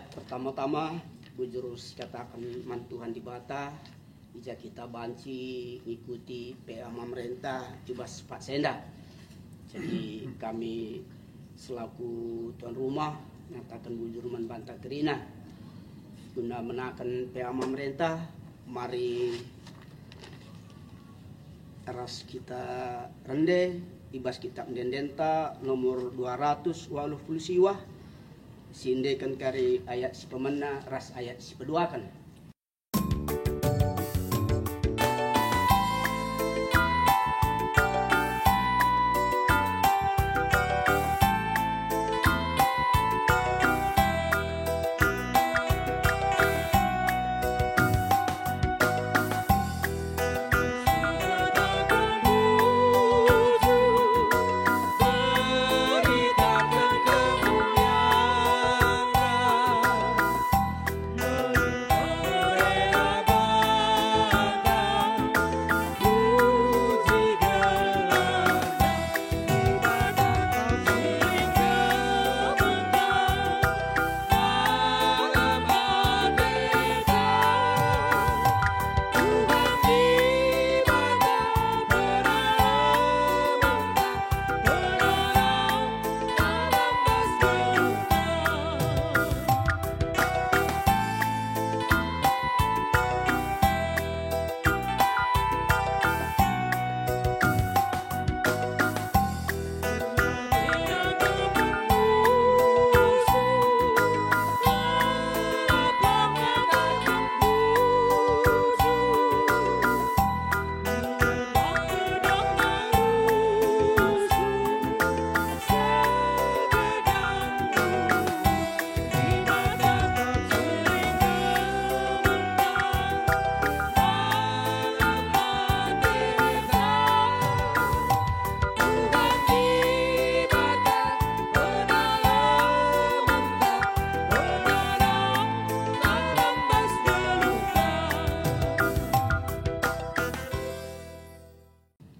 Ya, pertama-tama bujurus katakan man Tuhan di bata ija kita banci ngikuti PA pemerintah Jubas Pak Senda. Jadi kami selaku tuan rumah nyatakan bujur man bantah kerina guna menakan PA pemerintah. Mari ras kita rende ibas kita mendendenta nomor 280 siwah sindekan kari ayat si pemena ras ayat si peduakan.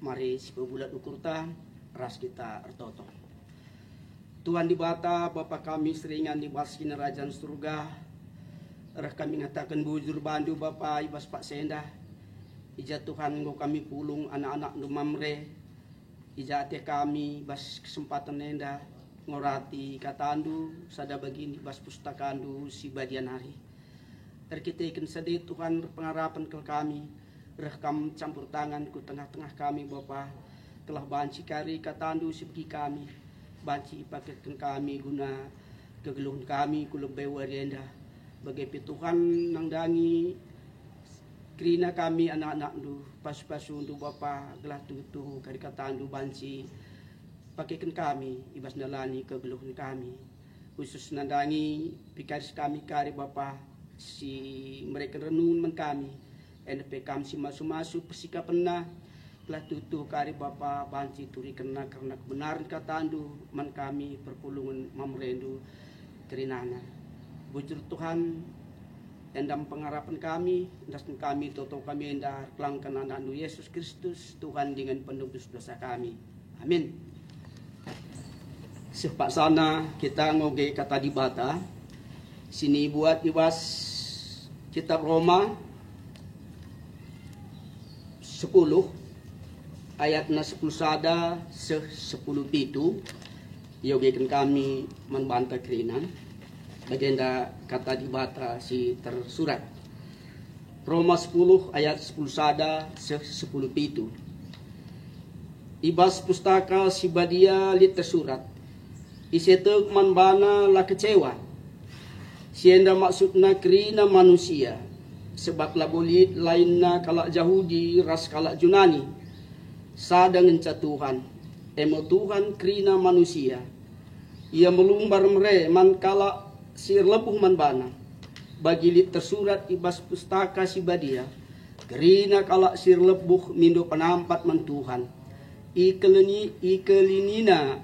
Mari si pebulat ukurta ras kita ertoto. Tuhan di bata Bapa kami seringan di baskin kerajaan surga. Rah kami ngatakan bujur bandu Bapa ibas Pak Senda. Ija Tuhan engkau kami pulung anak-anak numamre. Ija ate kami bas kesempatan nenda ngorati katandu sada begini bas pustakandu si badian hari. Terkita sedih Tuhan pengarapan ke kami. Rekam campur tangan ku tengah-tengah kami Bapa. Telah banci kari katandu sebegi kami. Banci paketkan kami guna kegeluhan kami ku lebih warienda. Bagi Tuhan nang dangi kerina kami anak-anak du pasu-pasu untuk Bapa gelah tuh kari katandu banci paketkan kami ibas nalani kegeluhan kami. Khusus nandangi pikaris kami kari Bapa si mereka renun men kami. NP kami si masu-masu persika pernah telah tutuh kari Bapa banci turi kena karena kebenaran katandu man kami perpulungan mamrendu kerinana bujur Tuhan endam pengharapan kami dan kami toto kami endar kelangkan anak Yesus Kristus Tuhan dengan penebus dosa kami amin. Sepak sana kita ngoge kata di bata sini buat ibas kitab Roma 10 ayat 10 sada 10 pitu yogekan kami membantah kerinan bagenda kata di bata si tersurat Roma 10 ayat 10 sada 10 pitu ibas pustaka si badia lit tersurat isetek manbana la kecewa sienda maksudna kerina manusia sebab labulit lainna kalak Yahudi ras kalak Junani sadang enca Tuhan emo Tuhan kerina manusia ia melumbar mere man kalak sir lebuh man bana bagi lit tersurat ibas pustaka si badia kerina kalak sir lebuh mindo penampat man Tuhan ikelinina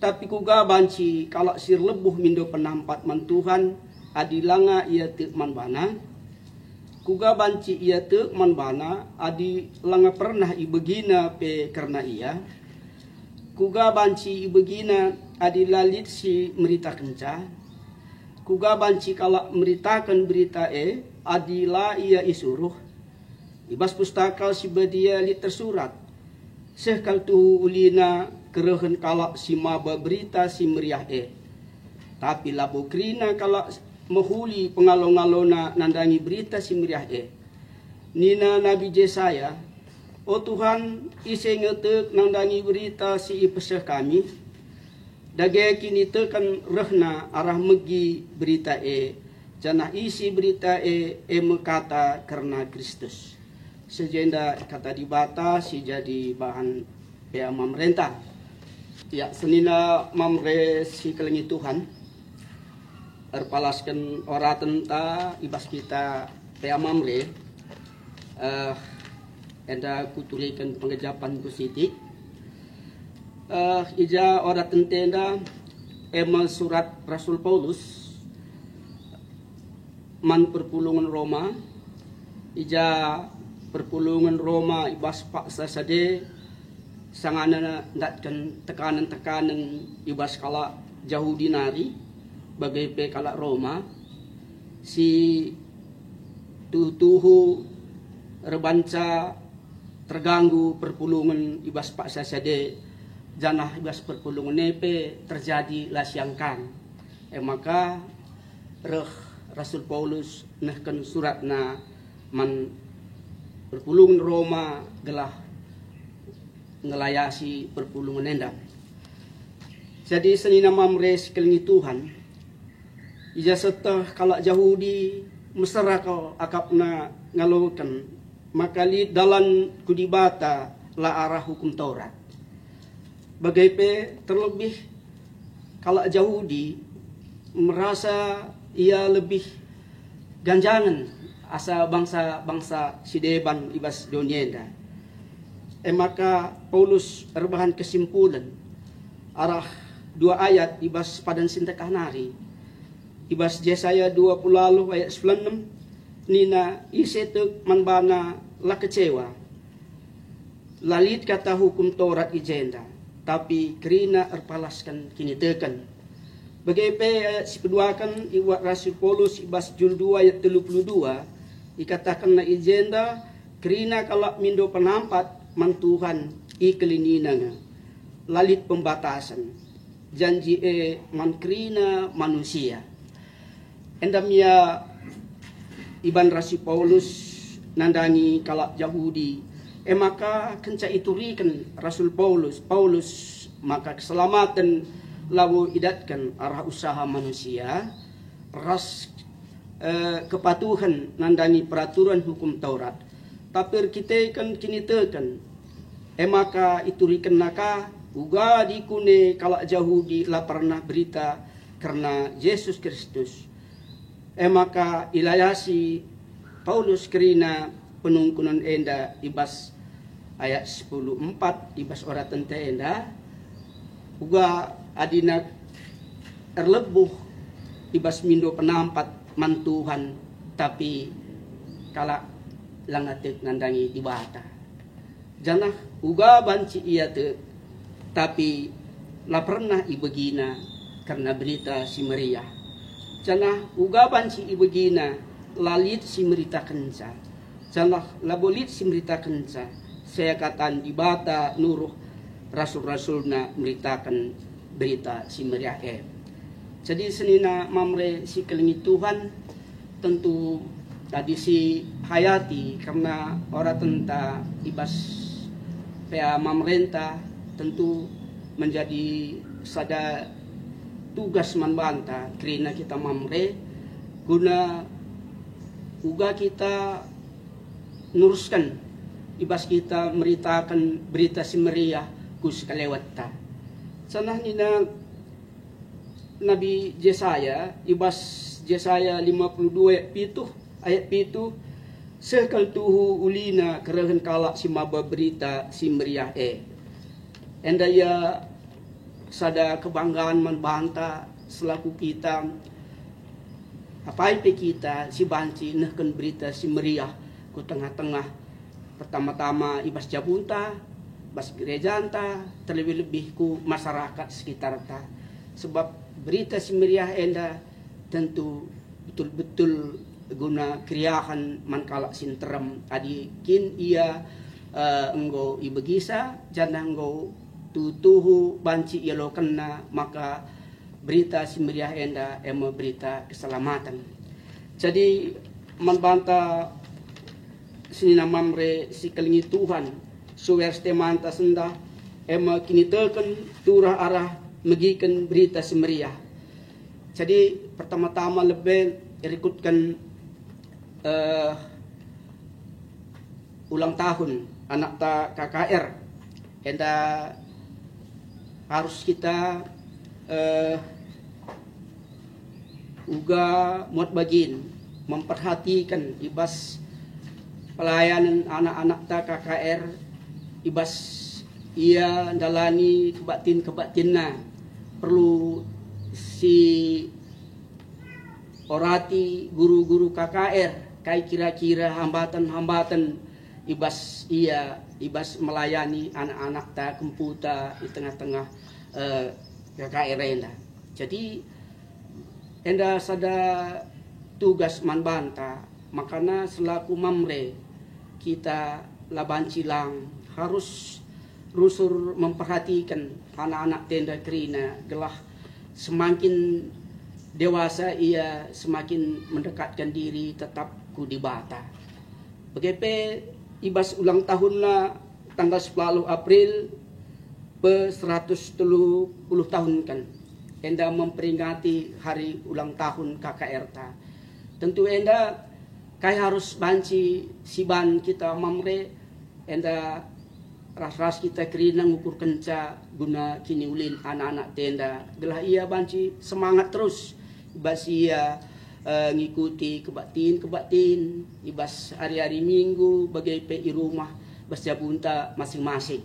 tapi kuga banci kalak sir lebuh mindo penampat man Tuhan adilanga ia tik man bana kuga banci ia te man bana adi langa pernah ibegina pe karena ia kuga banci ibegina adi lalit si merita kenca kuga banci kala meritakan berita adila ia isuruh ibas pustaka si badia li tersurat sekal tu ulina kerehen kala si maba berita si meriah tapi labo krina kala mahuli pengalo-ngalona nandangi berita si meriah nina Nabi Jesaya, oh Tuhan isi ngetek nandangi berita si ipeseh kami dage kini tekan rehna arah megi berita janah isi berita mekata karena Kristus sejenda kata dibata si jadi bahan pea pemerintah ya senina mamre si kelengi Tuhan erpalaskan ora tenta ibas kita pea mamre enda kuturikan pengejapan ku siti ija ora tentenda ema surat Rasul Paulus man perpulungan Roma ija perpulungan Roma ibas paksa sade sangana datkan tekanan-tekanan ibas kala Yahudi nari bagai pe kala Roma si tuhu rebanca terganggu perpulungan ibas paksa sade janah ibas perpulungan nepe terjadi lasyangkan maka Rasul Paulus nehkan surat na man perpulungan Roma gelah ngelayasi perpulungan endam jadi senina mamres kelingi Tuhan ija setah kalak Yahudi mesra kau akapna ngalokan maka li dalam kudibata la arah hukum Taurat bagai pe terlebih kalau Yahudi merasa ia lebih ganjangan asa bangsa sideban ibas donienda maka Paulus erbahan kesimpulan arah dua ayat ibas padan sintekah nari ibas Yesaya 20 ayat 96 nina isetuk manbana la kecewa lalit kata hukum Taurat ijenda tapi kerina erpalaskan kini tekan bagai ayat sepeduakan iwat Rasul Paulus ibas jul 2 ayat 32 dikatakan na ijenda kerina kalau mindo penampat mantuhan ikelinina lalit pembatasan janji man kerina manusia endamia Iban Rasul Paulus nandangi kalak Yahudi maka kenca iturikan Rasul Paulus maka keselamatan lawu idatkan arah usaha manusia ras kepatuhan nandangi peraturan hukum Taurat tapi kita kan kini tekan maka iturikan naka uga dikune kalak Yahudi la pernah berita karena Yesus Kristus maka ilayasi Paulus kerina penungkunan enda ibas ayat 10:4 ibas ora tente enda uga adina erlebuh ibas mindo penampat mantuhan tapi kala langatek nandangi dibata janah uga banci iya te tapi la pernah ibegina karena berita si Maria janah uga banci ibegina lalit si merita kenca janah labolit si merita kenca saya katan dibata nuruh rasul-rasulna meritakan berita si Maria jadi senina mamre si kelingi Tuhan tentu tadi si hayati karena orang tenta ibas pea pemerintah tentu menjadi sada tugas manbanta kerana kita mamre guna uga kita nuruskan ibas kita meritakan berita si Maria kus kalewata sanah nina Nabi Jesaya ibas Jesaya 52 ayat 7 sekal tuhu ulina kerahan kalak si maba berita si Maria endaya sada kebanggaan manbanta selaku kita apa ipe kita si banci nehkan berita si Maria ku tengah-tengah pertama-tama ibas jabunta bas gerejanta terlebih-lebih ku masyarakat sekitar ta sebab berita si Maria enda tentu betul-betul guna kriahan mankala sinterem adi kin ia enggo ibegisa jana enggo tutuhu banci yelo kena maka berita simriah enda ema berita keselamatan. Jadi membanta sini namamre si kelingi Tuhan suwer stemanta senda ema kini teken turah arah megikan berita simriah. Jadi pertama-tama lebih ikutkan ulang tahun anak ta KKR enda harus kita uga muat bagin memperhatikan ibas pelayanan anak-anak ta KKR ibas ia dalani kebatin-kebatinna perlu si orati guru-guru KKR kai kira-kira hambatan-hambatan ibas melayani anak-anak ta kemputa di tengah-tengah KKR enda. Jadi enda sada tugas manbanta makana selaku mamre kita laban cilang harus rusur memperhatikan anak-anak tenda kerina gelah semakin dewasa ia semakin mendekatkan diri tetap ku dibata. Begitu ibas ulang tahunna tanggal 10 April pe 130 tahun kan. Enda memperingati hari ulang tahun KKR ta. Tentu enda kai harus banci siban kita mamre enda ras-ras kita kerina ngukur kenca guna kini ulin anak-anak tenda. Gelah ia banci semangat terus ibas ia ngikuti kebatin ibas hari-hari minggu bagai pe i rumah bas jabunta masing-masing.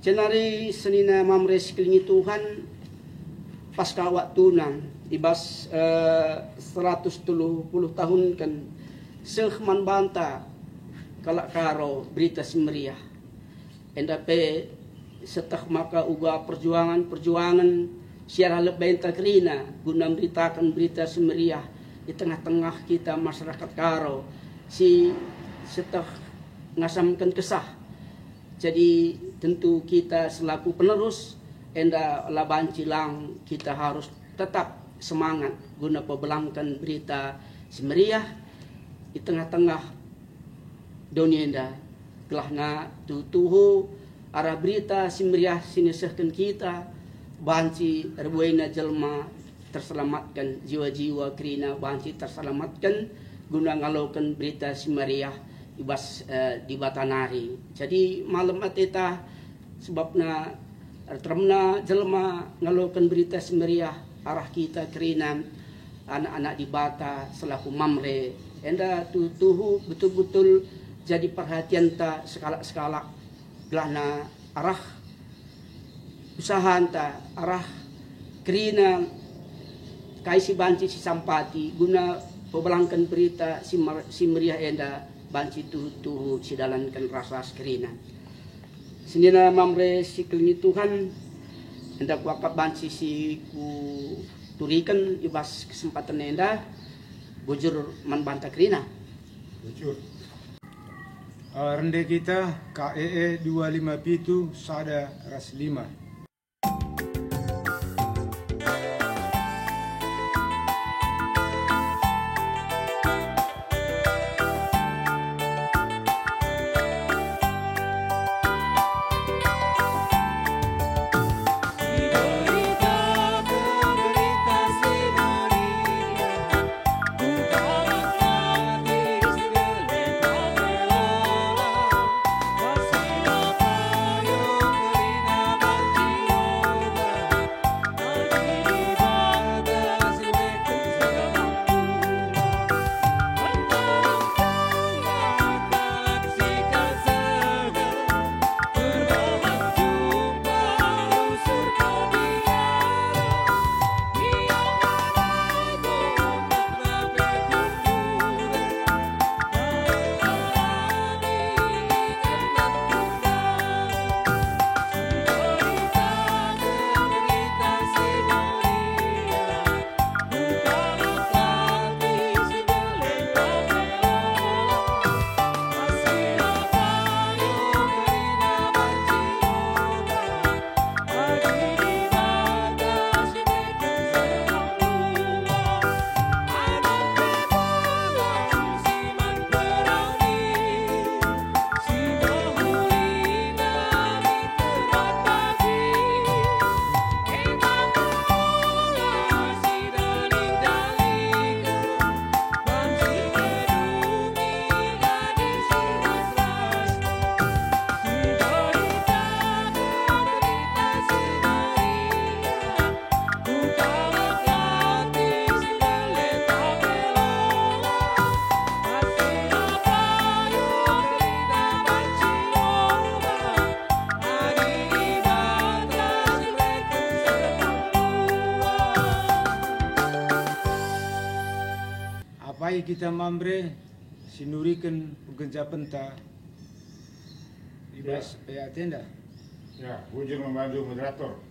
Cenari senina mamres kelingi Tuhan pasca waktunan ibas 130 tahun kan sehman banta kalak karo berita simriah enda pe setah maka uga perjuangan siara lebih takrina guna memberitakan berita semeriah di tengah-tengah kita masyarakat karo si setah ngasamkan kesah. Jadi tentu kita selaku penerus enda laban cilang kita harus tetap semangat guna pebelangkan berita semeriah di tengah-tengah dunia enda kelahna tuhu arah berita semeriah sinisahkan kita banci rebuena jelma terselamatkan jiwa-jiwa kerina banci terselamatkan guna ngalaukan berita simariah ibas di Batanari. Jadi malam ateta sebabna termna jelma ngalaukan berita simariah arah kita kerina anak-anak di Bata selaku mamre enda tuhu betul-betul jadi perhatian ta skala-skala gelahna arah usaha anta arah kerina kaisi banci si sampati guna pebelangkan berita si meriah enda banci tuhu si dalankan rasa kerina sendina mamre si kelingi Tuhan enda kuakap banci si ku turikan ibas kesempatan enda bujur manbanta kerina bujur rende kita KEE 257 sada ras 5. Masih apa yang Rai kita mambre sinurikan pekerja penta ibas ya tenda. Ya, bujur membantu moderator.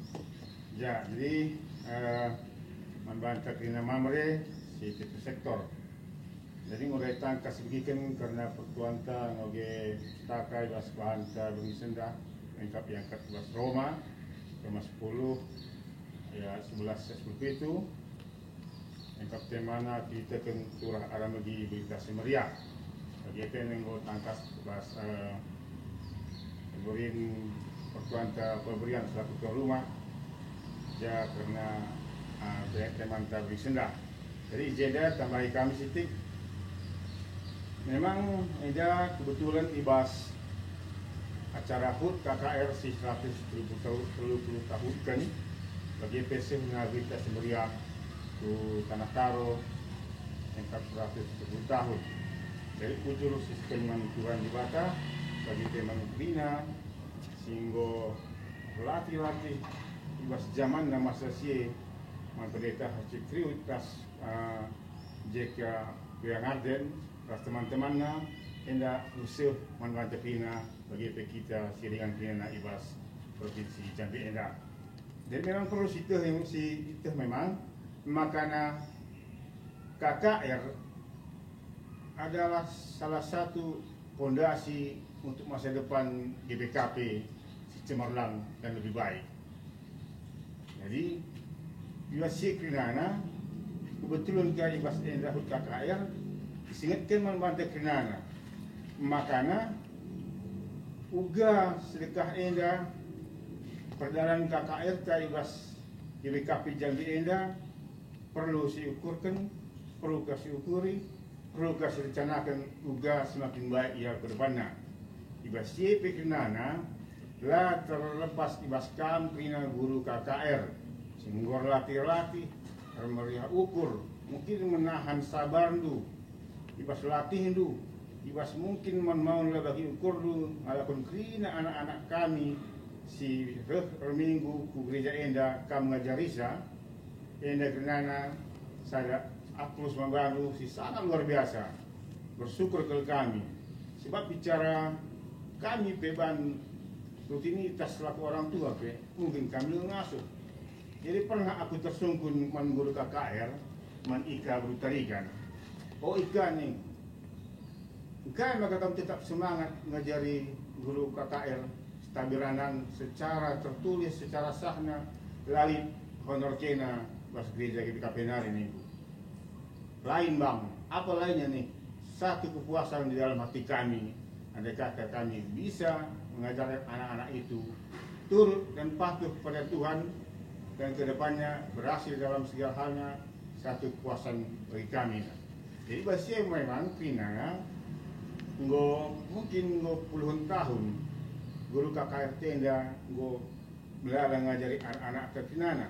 Ya, jadi membantu kena mamre si tipe sektor. Jadi mulai tangkas begikan karena pertuanta ngoge takai bas bahanta berisenda lengkap yang kat bas Roma Roma 10 ya 11 itu lengkap temana kita kan turah aramagi berita semeriah. Bagi itu yang tangkas bas berin pertuanta pemberian selaku tuan rumah ya karena teman tabrik senda. Jadi jeda tambahi kami sitik. Memang ada kebetulan ibas acara HUT KKR si 130 tahun kan bagi PC mengalir kita semeriah ke Tanah Karo yang 130 tahun. Dari ujur sistem manturan di bata bagi teman bina sehingga latih-latih ibas zaman nama sesi memperdeta hasil kriutas JK yang Arden ras teman-temannya hendak usaha manbantu pina bagi kita siringan pina ibas provinsi Jambi Endah. Dan memang perlu situ yang si itu memang makana KKR adalah salah satu fondasi untuk masa depan GBKP si cemerlang dan lebih baik. Jadi ibas sikrinana kebetulan kali ibas Endah KKR disingatkan membantu kenana makana uga sedekah Endah perdalan KKR ibas GBKP Jambi Endah perlu diukurkan, perlu kasih ukuri, perlu kasih rencanakan uga semakin baik ia ke depannya. Ibas siapa kenana lah terlepas ibas kam kena guru KKR singgor latih-latih meriah ukur mungkin menahan sabar tu ibas latih tu ibas mungkin mau bagi ukur tu walaupun kena anak-anak kami si minggu ku gereja Endah kam ngajarisa Endah kenana saya aplus membantu si sangat luar biasa bersyukur ke kami sebab bicara kami beban rutinitas selaku orang tua mungkin kami ngasuh. Jadi pernah aku tersungkun mengguru KKR man Ika berutarikan. Oh Ika nih, Ika maka kamu tetap semangat ngajari guru KKR stabiranan secara tertulis, secara sahna, lain honor kena bas gereja GBKP hari ini. Lain bang, apa lainnya nih? Satu kepuasan di dalam hati kami, andai kata kami bisa mengajar anak-anak itu turut dan patuh kepada Tuhan dan kedepannya berhasil dalam segala halnya satu kepuasan bagi kami. Jadi bahasa memang Pina mungkin puluhan tahun guru KKR Tenda melarang ngajari anak-anak ke Pinana.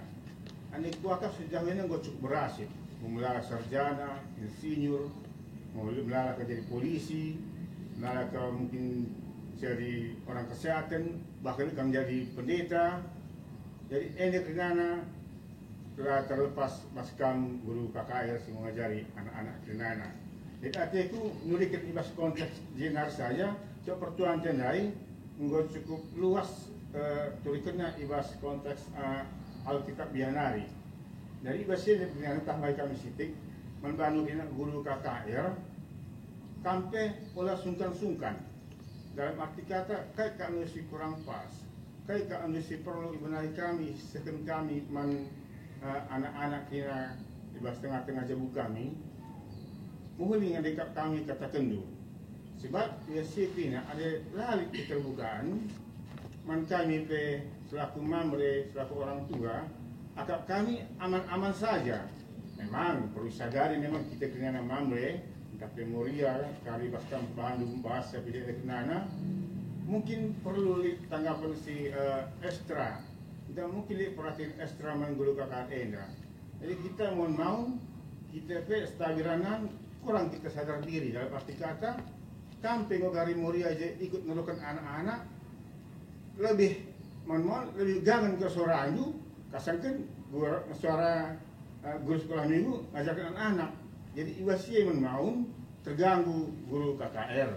Anik kuakah sejauh ini cukup berhasil memelihara sarjana, insinyur, memelihara jadi polisi, memelihara mungkin jadi orang kesehatan, bahkan akan jadi pendeta. Jadi ini Trinana telah terlepas maskam guru KKR yang mengajari anak-anak Trinana. Jadi artiku nulikan ibas konteks jenar saya, coba pertuan tendai cukup luas tulikannya ibas konteks Alkitab Bianari. Dari ibas ini dengan tambah kami sitik membantu guru KKR sampai pola sungkan-sungkan. Dalam arti kata, kayak kami si kurang pas, kayak kami si perlu ibenari kami, seken kami anak-anak kira di tengah-tengah jabu kami, muhli yang dekat kami kata kendu. Sebab ya sipina ada lari keterbukaan, man kami pe selaku mamre, selaku orang tua, akak kami aman-aman saja. Memang perlu sadari memang kita kena mamre. Tapi Moria kali bahkan Bandung bahasa bila kenana mungkin perlu tanggapan si ekstra dan mungkin perhatian ekstra menggulu KKR Endah. Jadi kita mau kita stabiranan kurang kita sadar diri dalam arti kata sampai ngogari Moria aja ikut ngelukan anak-anak lebih lebih jangan ke suara itu kasangkan suara guru sekolah minggu ngajarkan anak-anak Jadi iwasi yang mau terganggu guru KKR.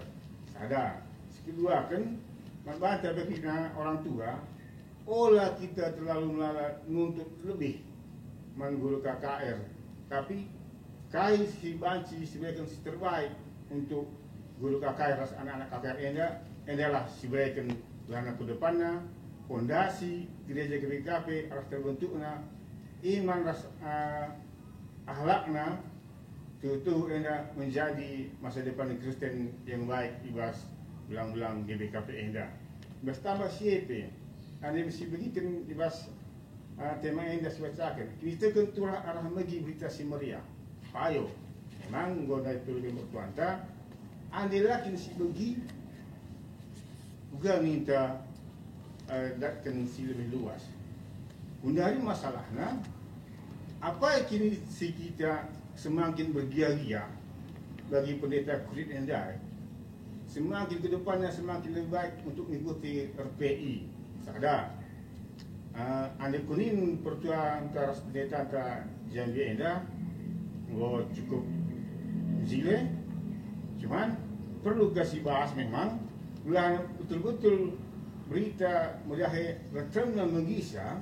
Ada. Kedua kan membantah bagi orang tua, olah kita terlalu menuntut lebih guru KKR. Tapi kai si banci sebagai si terbaik untuk guru KKR, anak-anak KKR adalah sebagai lana ke depannya, fondasi gereja GBKP harus terbentuknya, iman akhlaknya itu menjadi masa depan Kristen yang baik ibas belang-belang GBKP Enda. Ibas tambah siapa? Anda mesti begitu ibas tema Enda sebacakan. Kita kan turah arah lagi berita si meriah. Ayo, memang goda itu lebih bertuanta. Anda lagi si bagi juga minta datkan si lebih luas. Undari masalahnya, apa yang kini si kita semakin bergiat-giat bagi pendeta kulit Enda, semakin ke depannya semakin lebih baik untuk mengikuti RPI. Sadar, anda kuning pertuan antara pendeta antara Jambi Enda, cukup zile, cuman perlu kasih bahas memang, betul-betul berita meriah return menggisa,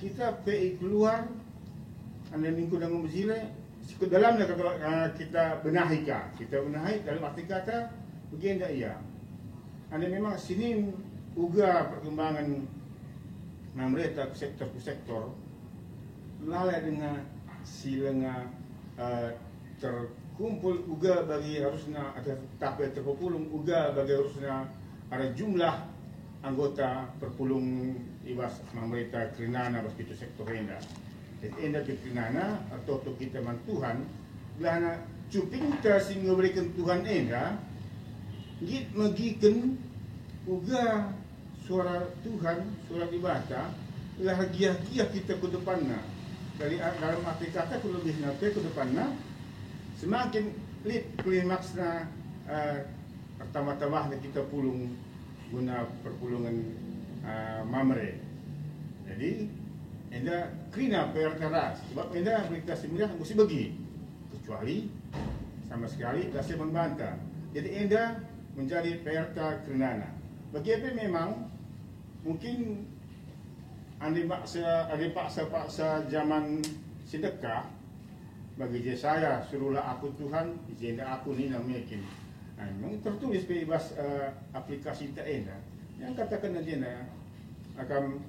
kita PI keluar. Anda minggu dengan Muzile, ke dalamnya kita benahi dalam arti kata begini iya. Anda memang sini uga perkembangan mereka ke sektor lalai dengan silenga terkumpul uga bagi harusnya ada tapi terpulung uga bagi harusnya ada jumlah anggota perpulung ibas mereka kerinana begitu sektor rendah. Jadi enda kerinana atau kita man Tuhan belana cuping kita sehingga berikan Tuhan enda git magikan uga suara Tuhan suara ibadah lah giah-giah kita ke depannya dari dalam arti kata ku lebih nape ke depannya semakin lip klimaksnya pertama-tama kita pulung guna perpulungan mamre. Jadi enda krina perteras sebab enda berita sembilan mesti bagi kecuali sama sekali hasil membantah. Jadi enda menjadi perta krinana. Bagi apa memang mungkin anda paksa zaman sedekah bagi saya suruhlah aku Tuhan izin aku ni namanya kin. Memang tertulis bebas aplikasi tak enda yang katakan aja akan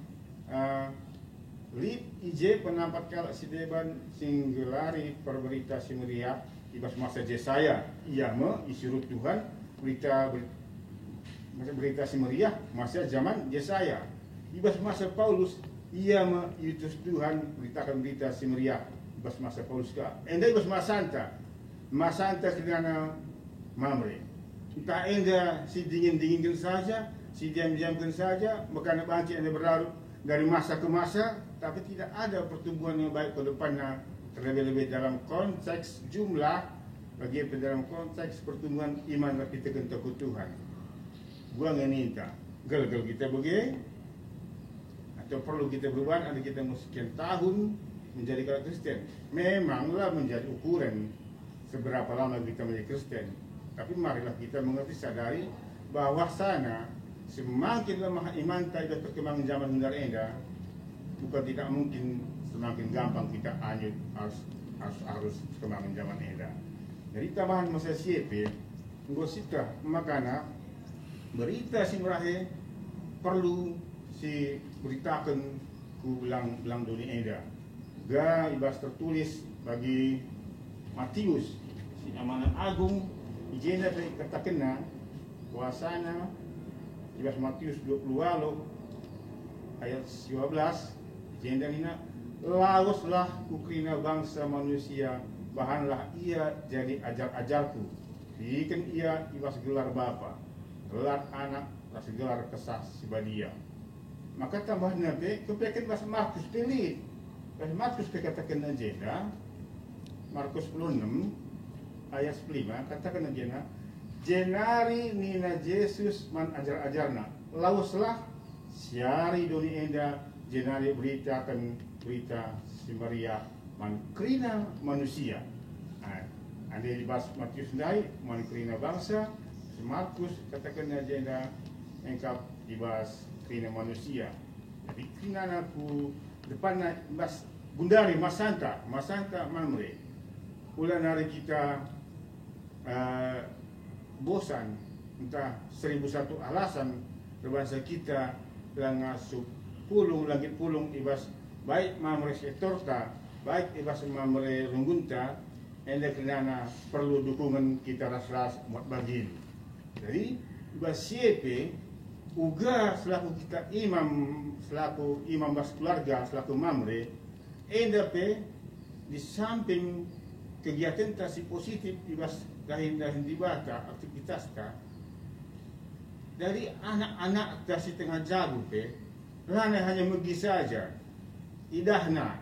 Lip IJ penampat kalau si deban singgelari perberita si meriah ibas masa Jesaya ia isuruh Tuhan berita si meriah masa zaman Jesaya ibas masa Paulus ia mengutus Tuhan beritakan berita si meriah ibas masa Paulus ka enda ibas masanta kerana mamre entah enda si dingin-dinginkan saja si diam-diamkan saja bukan banci enda berlarut dari masa ke masa tapi tidak ada pertumbuhan yang baik ke depannya terlebih-lebih dalam konteks jumlah bagi dalam konteks pertumbuhan iman kita takut Tuhan. Buang yang minta gel-gel kita bagi atau perlu kita berubah ada kita sekian tahun menjadi kalau Kristen memanglah menjadi ukuran seberapa lama kita menjadi Kristen tapi marilah kita mengerti sadari bahwa sana semakin lemah iman tidak perkembangan zaman hingga enda bukan tidak mungkin semakin gampang kita anyut harus perkembangan zaman enda. Jadi tambahan masa siapa ngosita makana berita si merahe perlu si beritakan ku belang dunia enda. Ga ibas tertulis bagi Matius si amanat agung ijena katakanna kuasana ibas Matius 20 ayat 12 jenda nina lawaslah kukrina bangsa manusia bahanlah ia jadi ajar-ajarku bikin ia ibas gelar bapa gelar anak ras gelar kesah sibadia maka tambahnya kepekan bahasa Markus pilih bahasa Markus katakan jenda Markus 16 ayat 5 katakan jenda jenari nina Yesus man ajar-ajarna lawaslah siari doni enda jenari beritakan berita si Maria man krina manusia Anda dibahas Matius Ndai, Mankrina Bangsa, Markus katakan agenda engkap dibahas krina manusia. Jadi krina aku depan bas Gundari Masanta Mamre. Ulah hari kita bosan entah 1001 alasan berbahasa kita langasup pulung langit pulung ibas baik Mamre Setorta baik ibas Mamre Runggunta enda kenana perlu dukungan kita ras-ras buat bagin. Jadi ibas CP uga selaku kita selaku imam bas keluarga selaku Mamre enda pe di samping kegiatan tasi positif ibas dahin dibata aktivitas ta dari anak-anak tasi tengah jago pe rana hanya pergi saja idahna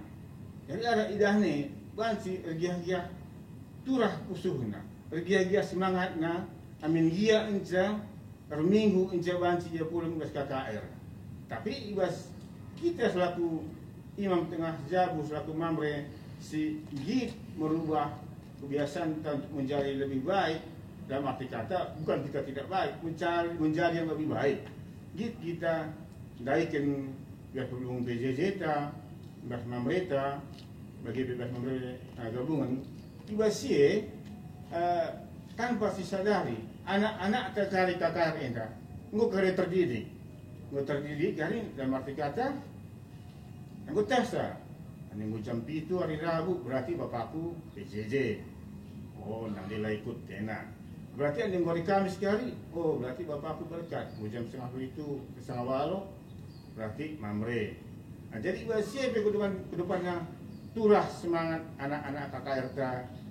jadi ada idahne bansi regia turah usuhna regia semangatna amin gia enca minggu enca bansi dia pulang ke KKR tapi ibas kita selaku imam tengah jago selaku Mamre si git merubah kebiasaan kita untuk menjadi lebih baik dalam arti kata bukan kita tidak baik menjadi yang lebih baik git kita daikan biar perlu PJJ ta biar Mamreta bagi bebas Mamre gabungan tiba sih tanpa disadari anak-anak terkari KKR enda nggak terdidik dari dalam arti kata nggak tesa nunggu jam itu hari Rabu berarti bapakku PJJ. Oh, nanti lah ikut tena. Berarti ada yang hari Kamis sekali. Oh, berarti bapakku berkat. Nunggu jam setengah itu setengah walo berarti Mamre. Nah, jadi siapa kedepannya turah semangat anak-anak KKR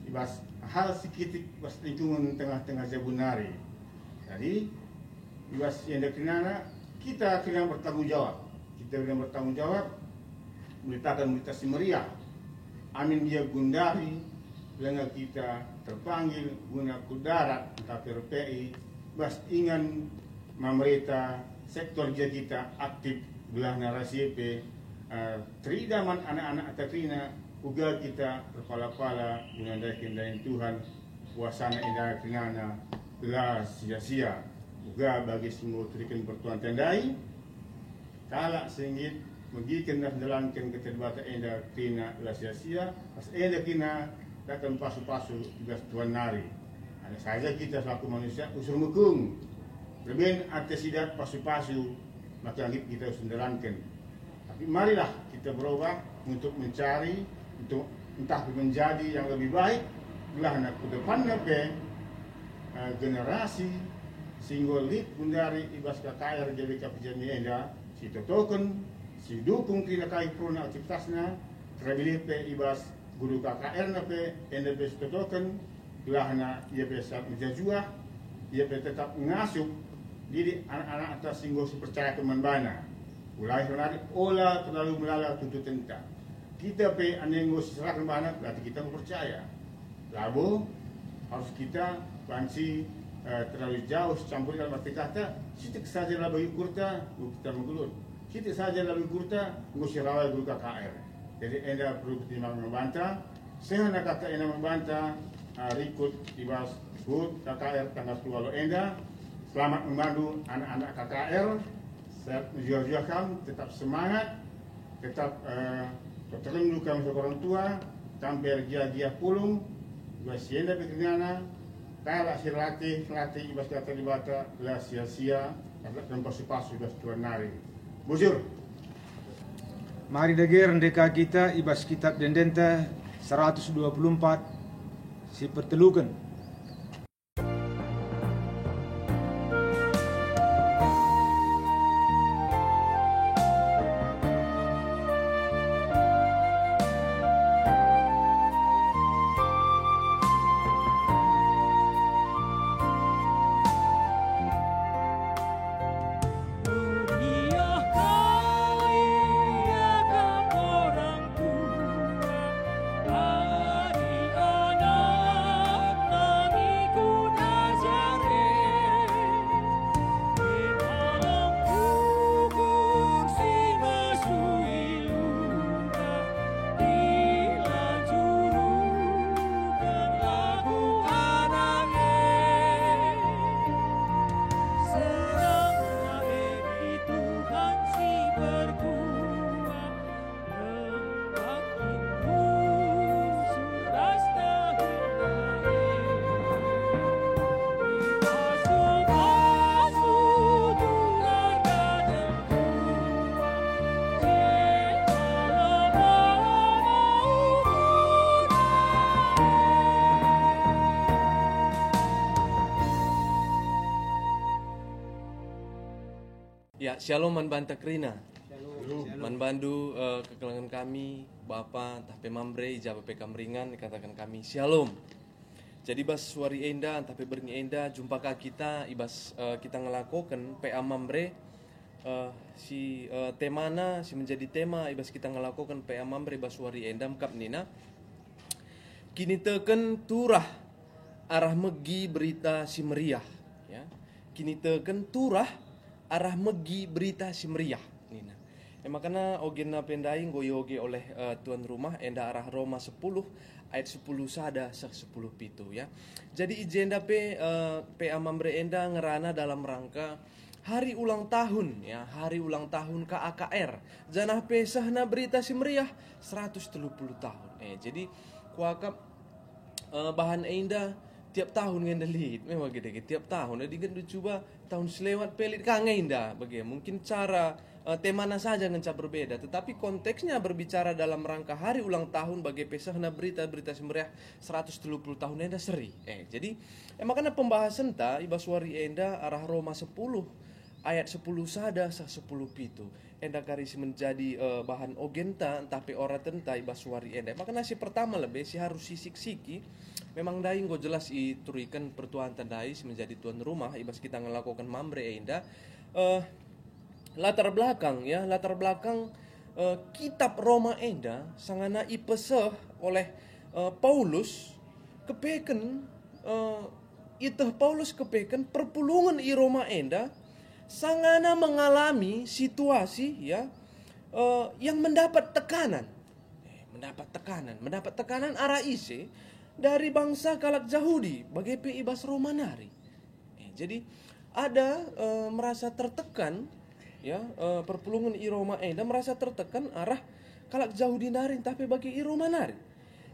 ibas hal sedikit ibas lingkungan tengah-tengah Jabunari. Jadi ibas yang dekinana kita kena bertanggung jawab. Memberitakan berita si meriah. Amin dia Gundari, lenga kita terpanggil guna kudarat entah PRPI, bas ingan Mamreta sektor dia kita aktif belah narasi EP, teridaman anak-anak Takrina, uga kita berpala-pala guna dakin Tuhan, puasana indah kenana belah sia-sia, uga bagi semua terikan pertuan tendai, kalak singgit magikan dan jalankan keterbata enda kina la sia-sia pas enda kina datang pasu-pasu ibas tuan nari ada saja kita selaku manusia usul mukung lebih atas sidat pasu-pasu maka kita harus menjalankan tapi marilah kita berubah untuk mencari untuk entah menjadi yang lebih baik belah nak ke depan generasi singgol lit Gundari ibas KKR JBK Pejami enda si token si dukung kena kai prona aktivitasnya terlebih pe ibas guru KKR na pe NDP token gelahna ia bisa menjajua ia pe tetap ngasuh diri anak-anak atas singgung percaya teman bana ulai sonari olah terlalu melala tuntutan kita pe anenggo serahkan bana berarti kita percaya lalu harus kita bansi terlalu jauh campur dalam arti kata sitik saja lah bagi kurta kita menggelut kita saja lalu kurta ngusi rawai guru KKR. Jadi enda perlu pertimbangan membantah. Sehingga kata enda membantah rikut ibas hut KKR tanggal 10 enda. Selamat membantu anak-anak KKR. Saya menjual-jualkan tetap semangat, tetap terlindung kami orang tua, tampil dia pulung, ibas enda pekerjaan. Kalau silatih ibas kata dibata lah sia-sia, dan pasu-pasu ibas tuan nari. Bujur. Mari deger ndeka kita ibas kitab dendenta 124 si pertelukan. Ya, shalom man banta krina. Belum. Man bandu kekelangan kami, Bapa, tapi mambre, ijaba pe kamringan, katakan kami shalom. Jadi bas suari enda, tapi beringi enda, jumpa kita, ibas kita ngelakukan pe mambre, temana, si menjadi tema, ibas kita ngelakukan pe mambre, bas suari enda, mkap nina. Kini teken turah, arah megi berita si meriah. Ya. Kini teken turah, arah megi berita si meriah. Nina. Makanya ogena pendaing goyoge oleh tuan rumah enda arah Roma 10 ayat 10 sada sak 10 pitu ya. Jadi agenda pe amambre enda ngerana dalam rangka hari ulang tahun ya, hari ulang tahun KAKR. Janah pesahna berita si meriah 130 tahun. Jadi kuakap bahan enda tiap tahun ngenda lid memang gitu tiap tahun jadi kan coba tahun selewat pelit kangen dah bagaimana mungkin cara temana saja ngenca berbeda tetapi konteksnya berbicara dalam rangka hari ulang tahun bagi pesahna berita-berita semeriah 130 tahun enda seri jadi makanya pembahasan ta ibaswari enda arah Roma 10 ayat 10 sada sa 10 pitu enda karis menjadi bahan ogenta tapi ora tenta ibaswari enda makanya si pertama lebih si harus sisik-siki memang daing go jelas iturikan pertuan tandais menjadi tuan rumah ibas kita ngelakukan mambre enda latar belakang kitab Roma enda sangana ipeseh oleh Paulus kepeken Paulus kepeken perpulungan i Roma enda sangana mengalami situasi ya yang mendapat tekanan arah isi dari bangsa kalak Yahudi bagi ibas Romanari. Jadi ada merasa tertekan ya perpulungan i Roma enda merasa tertekan arah kalak Yahudi narin tapi bagi i Romanari.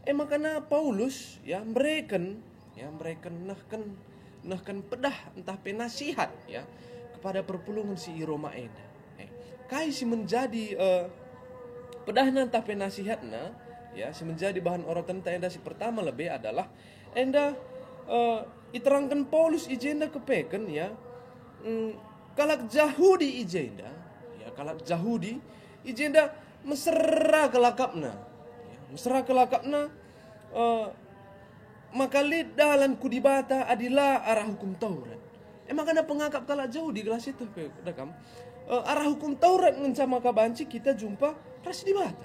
Makanya Paulus ya mereken nahkan pedah entah penasihat ya kepada perpulungan si i Roma enda. Kai si menjadi pedahna entah penasihatna ya, si menjadi bahan orang tentang enda si pertama lebih adalah enda iterangkan Paulus ijenda kepeken ya kalak Yahudi ijenda ya kalak Yahudi ijenda mesra kelakapna maka lid dalan kudibata adilah arah hukum Taurat makanya pengakap kalak Yahudi gelas itu dekam arah hukum Taurat ngenca maka banci kita jumpa ras dibata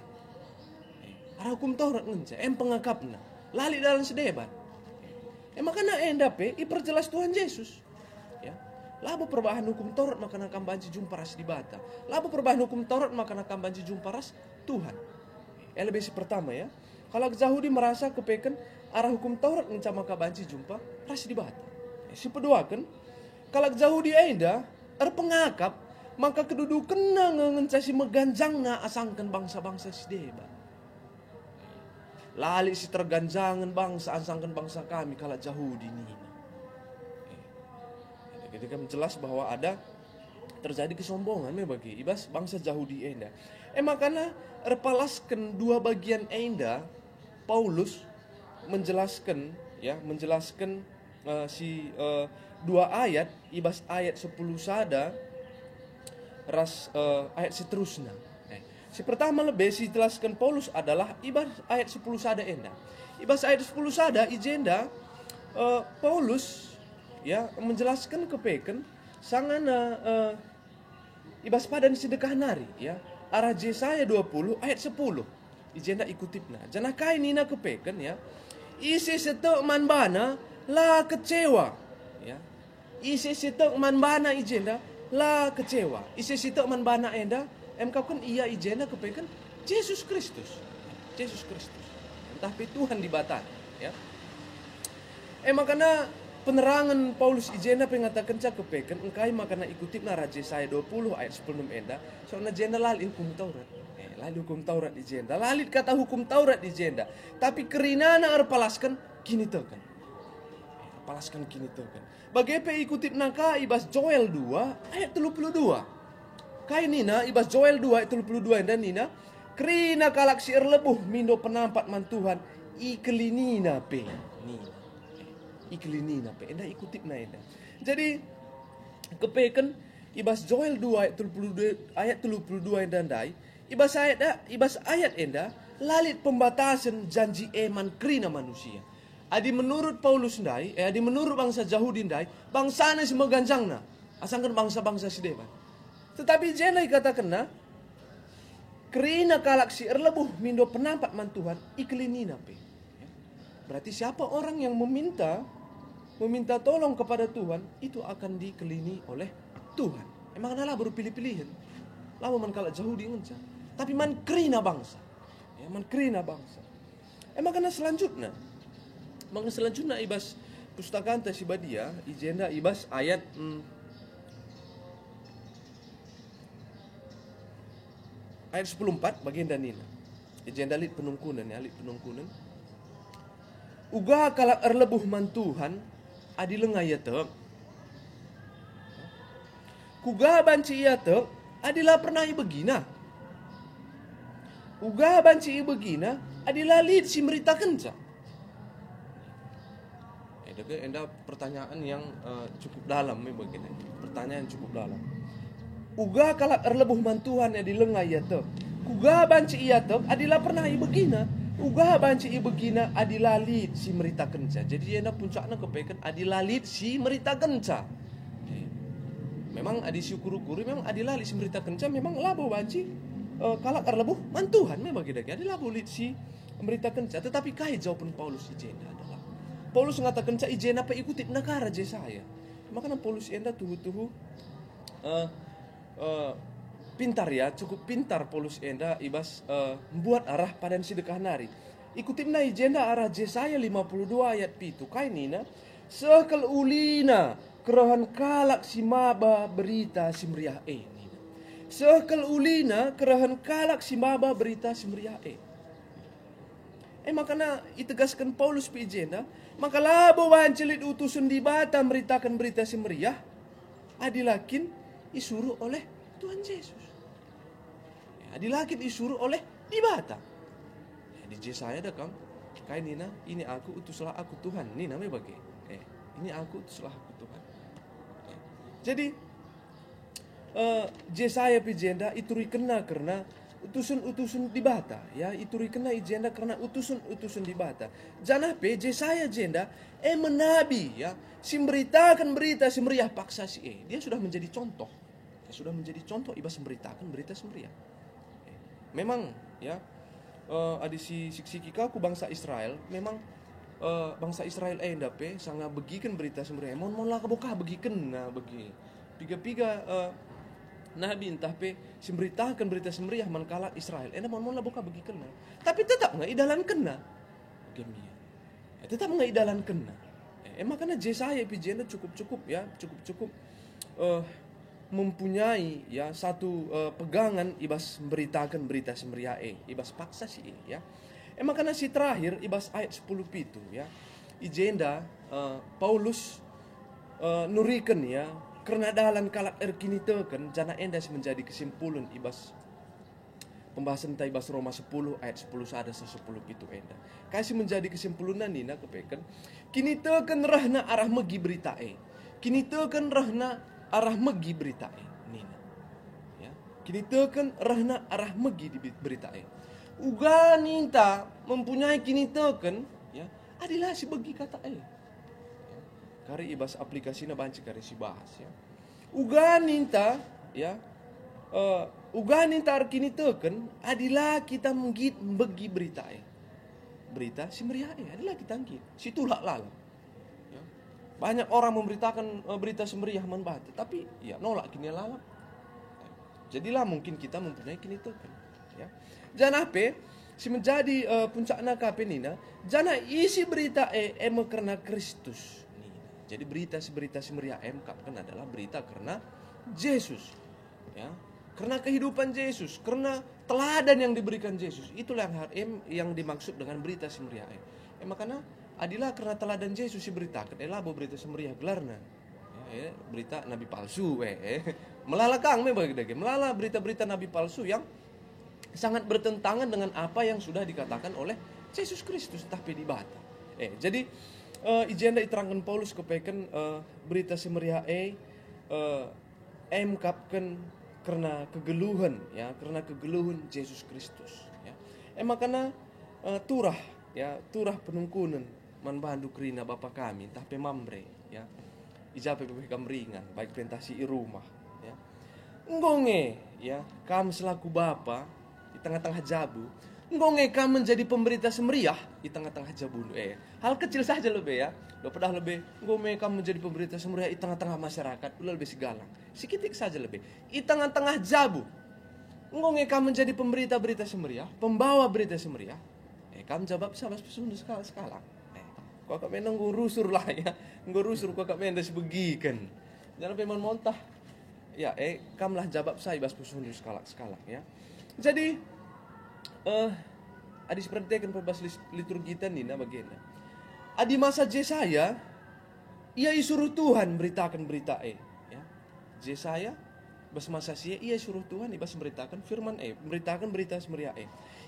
arah hukum Taurat ngenca pengakapna lali dalam sedebat makanya endape iperjelas Tuhan Yesus ya labo perubahan hukum Taurat maka nakam banci jumpa ras dibata labo perubahan hukum Taurat maka nakam banci jumpa ras Tuhan lebih si pertama ya kalau Yahudi merasa kepeken arah hukum Taurat ngenca maka banci jumpa ras dibata si kedua kan kalau Yahudi enda pengakap maka kedudukan ngenca si meganjangna asangkan bangsa-bangsa si debat lali si terganjangan bangsa ansangkan bangsa kami kalau Yahudi ini. Ketika menjelas bahwa ada terjadi kesombongan bagi ibas bangsa Yahudi enda. Makanya repalaskan dua bagian enda Paulus menjelaskan dua ayat ibas ayat 10 sada ras ayat seterusnya. Si pertama lebih dijelaskan Paulus adalah ibas ayat 10 sada enda. Ibas ayat 10 sada ijenda Paulus ya menjelaskan kepeken sangana ibas padan sedekah nari ya arah Yesaya 20 ayat 10 ijenda ikutipna. Jana kai nina kepeken ya isi setek manbana la kecewa ya isi setek manbana ijenda la kecewa isi setek manbana enda kan ia ijena kepeken Yesus Kristus. Tapi Tuhan dibatasi ya. Makanya penerangan Paulus ijena pengatakan cak kepeken engkai makana ikutip na Raja Yesaya 20 ayat 10 enda soalnya jenda lali hukum Taurat. Lali hukum Taurat ijenda. Lalit kata hukum Taurat ijenda. Tapi kerinana arpalaskan kini tekan. Palaskan kini tekan. Bagaimana ikutip naka ibas Joel 2 ayat 32. Kai nina ibas Joel 2 ayat 32 dan nina krina kalak si erlebuh mindo penampat mantuhan iklinina pe nina iklinina pe enda ikutip na enda. Jadi kepeken ibas Joel 2 ayat 32 endandai, ibas ayat enda lalit pembatasan janji eman krina manusia. Adi menurut Paulus ndai, adi menurut bangsa Yahudi ndai, bangsana si meganjangna, asangkan bangsa-bangsa si depan. Tetapi jenai katakanna, krina kalaksi erlebuh mindo penampat man Tuhan iklinina pe. Berarti siapa orang yang meminta tolong kepada Tuhan, itu akan dikelini oleh Tuhan. Emang adalah baru pilih-pilihan. Lama man kalak Yahudi ngenca. Tapi man krina bangsa. Ya, man krina bangsa. Emang karena selanjutnya. Maka selanjutnya ibas pustaka anta sibadia, ijenda ibas ayat ayat 14 bagian danina. Ijenda lit penungkunan ya, lit penungkunan. Uga kalak erlebuh man Tuhan adi lengai yatek. Kuga banci yatek adilah pernah begina. Uga banci begina adilah lit si meritakan ca. Enda pertanyaan yang cukup dalam begini. Pertanyaan cukup dalam. Uga kalak erlebuh man Tuhan adi lengai yatek. Kuga banci yatek adilah pernah begina. Uga banci begina adilalit si merita kenca. Jadi enda puncaknya kepekan adilalit si merita kenca. Memang adi syukur-kuri memang adilalit si merita kenca memang labo banci kalak erlebuh man Tuhan memang kita adilabu lit si merita kenca. Tetapi kai jawaban Paulus ijenda adalah Paulus mengatakan ca ijenda apa ikuti negara Yesaya. Makanya Paulus enda tuhu-tuhu pintar ya, cukup pintar Paulus enda ibas membuat arah pada sedekah nari. Ikutin na ijenda arah Yesaya 52 ayat pitu. Kai nina sekel ulina kerahan kalak si maba berita si meriah nina. Sekel ulina kerahan kalak si maba berita si meriah makanya itegaskan Paulus pi ijenda, maka labo wancelit utusan di bata meritakan berita si meriah adilakin disuruh oleh Tuhan Yesus. Adilakin disuruh oleh di bata. Di Yesaya ada kang, kain nina, ini aku utuslah aku Tuhan. Ini namanya bagi. Ini aku utuslah aku Tuhan. Jadi Yesaya pijenda itu kena karena utusan-utusan di bata. Ya, itu kena ijenda karena utusan-utusan di bata. Janah pe Yesaya jenda menabi ya, si memberitakan berita si meriah paksa si dia sudah menjadi contoh. Sudah menjadi contoh ibas memberitakan berita si meriah. Memang ya adi si siki ku bangsa Israel memang bangsa Israel endape sangat begikan berita semria mon lah keboka begikan nah begi piga nabi entah pe semberitakan berita semriah mankala Israel mon lah boka begikan nah tapi tetap nggak idalan kena gemia tetap nggak idalan kena makanya Yesaya pijenda cukup ya cukup mempunyai ya satu pegangan ibas memberitakan berita semeriae ibas paksa sih ya makanya si terakhir ibas ayat 10 itu ya ijenda Paulus nurikan ya karena dalan kalak erkinitekan jana endas menjadi kesimpulan ibas pembahasan ta ibas Roma 10 ayat 10 sada 10 itu enda kasih menjadi kesimpulan nina kepekan kini teken rahna arah megi beritae kini teken rahna arah megi berita nina ya kini teken rahna arah megi di berita uga ninta mempunyai kini teken ya adilah si begi kata ya. Kari ibas aplikasinya banci kari si bahas ya uga ninta ya uga ninta kini teken adilah kita menggit begi berita berita si meriah adilah kita ngit si tulak lalang. Banyak orang memberitakan berita semeriah manbata, tapi ya nolak kini lalap. Jadilah mungkin kita mempunyai kini token. Ya. Jangan apa, si menjadi puncakna kape nina, jangan isi berita karena Kristus. Jadi berita semeriah kan adalah berita karena Yesus. Ya. Karena kehidupan Yesus, karena teladan yang diberikan Yesus. Itulah yang dimaksud dengan berita semeriah. Makanya adilah karena teladan Yesus diberitakan labo berita semeriah gelarna ya, berita nabi palsu melalakang melala berita-berita nabi palsu yang sangat bertentangan dengan apa yang sudah dikatakan oleh Yesus Kristus tapi di bata jadi ijenda iterangkan Paulus kepekan berita semeriah emkapkan karena kegeluhan ya, karena kegeluhan Yesus Kristus ya. Makana turah ya, turah penungkunan man bandu kerina Bapa kami entah pemambre ya. Ijape kam ringan baik pentasi i rumah ya. Ngonge ya, kam selaku bapa di tengah-tengah jabu, ngonge kam menjadi pemberita semeriah di tengah-tengah jabu. Hal kecil saja lebih ya. Udah pernah lebih ngonge kam menjadi pemberita semeriah di tengah-tengah masyarakat, udah lebih segalang. Sikitik saja lebih. Di tengah-tengah jabu, ngonge kam menjadi pemberita-berita semeriah, pembawa berita semeriah. Kam jawab sabas pesundu sekarang. Kau kak menang ngurusur lah ya, ngurusur kau kak menang sebegikan. Jangan peman montah. Ya, kamlah jawab saya bas pesundu skala ya. Jadi, adi sepertikan perbas liturgi kita nih, bagian. Adi masa Yesaya, ia disuruh Tuhan beritakan berita ya. Yesaya, bas masa sia, ia suruh Tuhan ibas beritakan firman beritakan berita semeriah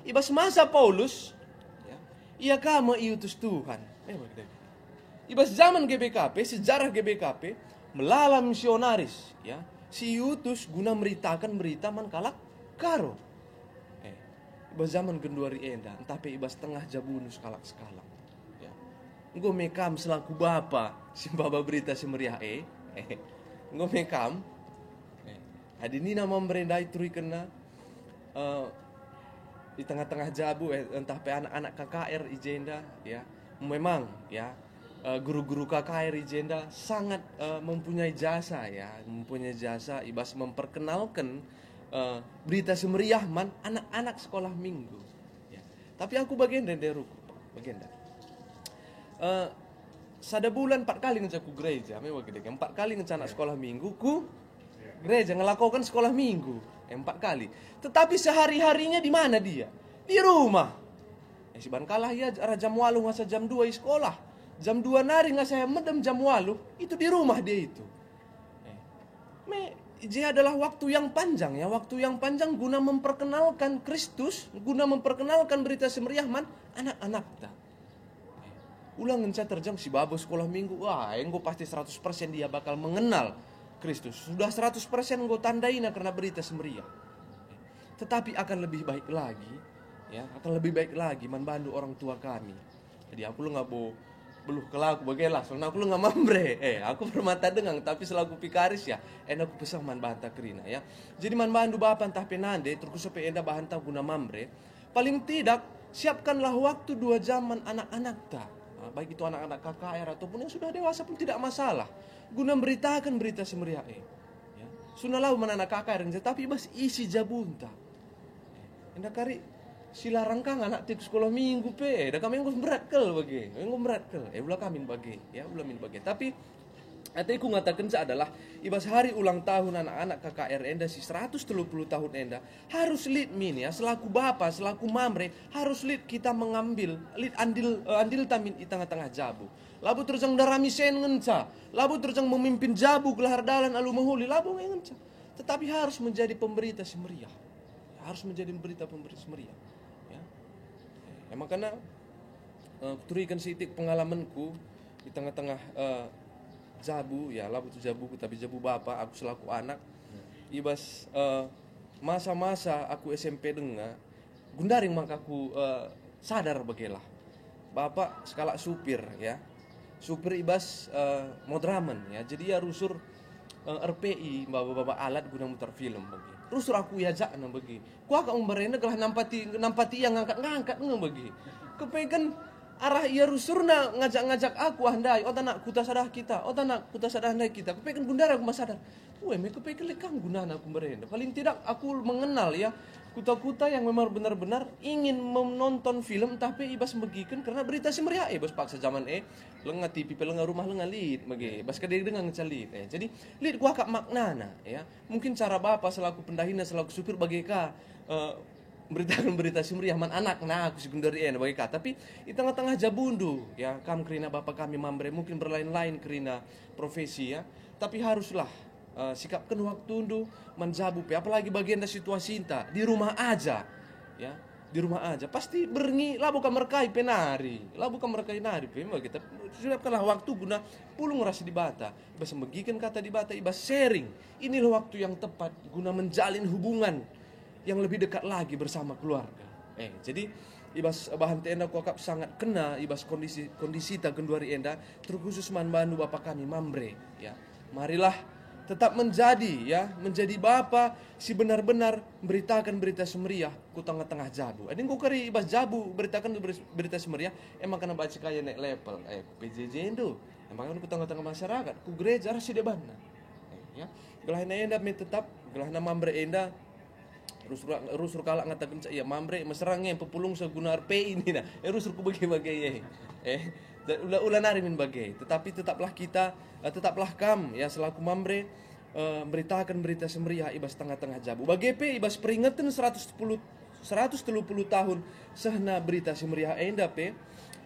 Ibas masa Paulus, ya, ia kama iutus Tuhan. Ibas zaman GBKP, sejarah GBKP, melala misionaris, ya, si utus guna meritakan berita man kalak karo. Ibas zaman genduari enda, tapi ibas tengah jabunus kalak skalak. Ya. Nggo mekam selaku bapa, si baba berita semeriah nggo mekam. Adi ni nama merendai turi kena di tengah-tengah jabu entah pe anak-anak KKR ijenda ya. Memang ya guru-guru KKR Ijenda sangat mempunyai jasa ya, mempunyai jasa ibas memperkenalkan berita semeriah man anak-anak sekolah minggu ya. Tapi aku bagian dari ruku bagian dari sada bulan 4 kali ngejaku gereja memang gede 4 kali ngecanak sekolah minggu ku gereja ngelakukan sekolah minggu 4 kali. Tetapi sehari-harinya di mana dia? Di rumah. Si ban kalah ya jam 8 ngasa jam 2 sekolah. Jam 2 nari ngasa medem jam 8 itu di rumah dia itu. Dia adalah waktu yang panjang ya, waktu yang panjang guna memperkenalkan Kristus, guna memperkenalkan berita semeriah man anak-anak ta. Ulang ngenca terjang si babo sekolah minggu, wah enggo pasti 100% dia bakal mengenal Kristus. Sudah 100% enggo tandain karena berita semeriah. Tetapi akan lebih baik lagi ya, akan lebih baik lagi man bandu orang tua kami. Jadi aku lu nggak beluh kelaku bagailah, soalnya aku lu nggak mambre. Aku bermata dengang, tapi selaku pikaris ya, aku pesah man banta kerina ya. Jadi man bandu bapan tah penande, terus sampai enda bahan tah guna mambre. Paling tidak siapkanlah waktu 2 jam man anak-anak ta. Nah, baik itu anak-anak KKR ataupun yang sudah dewasa pun tidak masalah. Guna beritakan berita semeriah ya. Sunalah man anak KKR, tapi mas isi jabunta. Enda kari silarang kang anak tik sekolah minggu dah kami ngos berat kel bagi ngos berat kel ulah kami bagi ya ulah min bagi. Tapi aku ngatakan adalah ibas hari ulang tahun anak-anak KKR enda si 130 tahun enda harus lead min ya, selaku bapa selaku mamre harus lead kita mengambil lead andil tamin di tengah-tengah jabu labu terjang darami sen ngenca labu terjang memimpin jabu gelahar dalan alu mahuli labu ngenca, tetapi harus menjadi pemberita semeriah, harus menjadi pemberita semeriah. Makanya turikan sitik pengalamanku di tengah-tengah jabu ya, labu tu jabu tapi jabu bapa aku selaku anak. Ibas masa-masa aku SMP dengar gundaring maka aku sadar bagelah. Bapak skala supir ya. Supir ibas modraman ya. Jadi ya rusur RPI bapak-bapak alat guna mutar film bagi. Rusur aku ya jak nang bagi. Ku agak umbarena gelah nampati yang ngangkat nang bagi. Kepegan arah ia rusurna ngajak-ngajak aku handai. Oh tanak kuta sadah kita. Oh tanak kuta sadah handai kita. Kepegan bundar aku masadar. Me kepegan lekang gunana aku umbarena. Paling tidak aku mengenal ya kuta-kuta yang memang benar-benar ingin menonton film tapi ibas megikan karena berita semeriah bas paksa zaman lenga TV lenga rumah lenga lid bagi bas kadang dengan ngecalit jadi lid gua kak maknana ya mungkin cara bapak selaku pendahina selaku supir bagi ka beritakan berita semeriah man anak nah aku sekundari bagi ka tapi di tengah-tengah jabundu ya kam kerina bapak kami mambre mungkin berlain-lain kerina profesi ya tapi haruslah sikapkan waktu undu menjabu apalagi bagian dari situasi inta di rumah aja ya di rumah aja pasti berngi lah bukan merkai penari lah bukan merkai nari memang kita siapkanlah waktu guna pulung rasa di bata ibas membagikan kata di bata ibas sharing. Inilah waktu yang tepat guna menjalin hubungan yang lebih dekat lagi bersama keluarga. Jadi ibas bahan tenda kokap sangat kena ibas kondisi ta kenduari enda terkhusus man bandu bapak kami mambre ya. Marilah tetap menjadi bapa si benar-benar beritakan berita semeriah ku tengah-tengah jabu. Adin ku kari ibas jabu beritakan berita semeriah emang kena baca kaya naik level PJJ itu. Emang ku tengah-tengah masyarakat ku gereja rasi debana. Ya. Gelahna enda me tetap gelahna mambre enda rusur kalak ngatakan ya mambre meserangnya pepulung seguna RP ini nah. Rusur ku bagai-bagai ulah nari min bagai. Tetapi tetaplah kita tetaplah kam ya selaku mambre beritakan berita semeriah ibas tengah-tengah jabu. Bagepe ibas peringatan 130 tahun sehna berita semeriah enda pe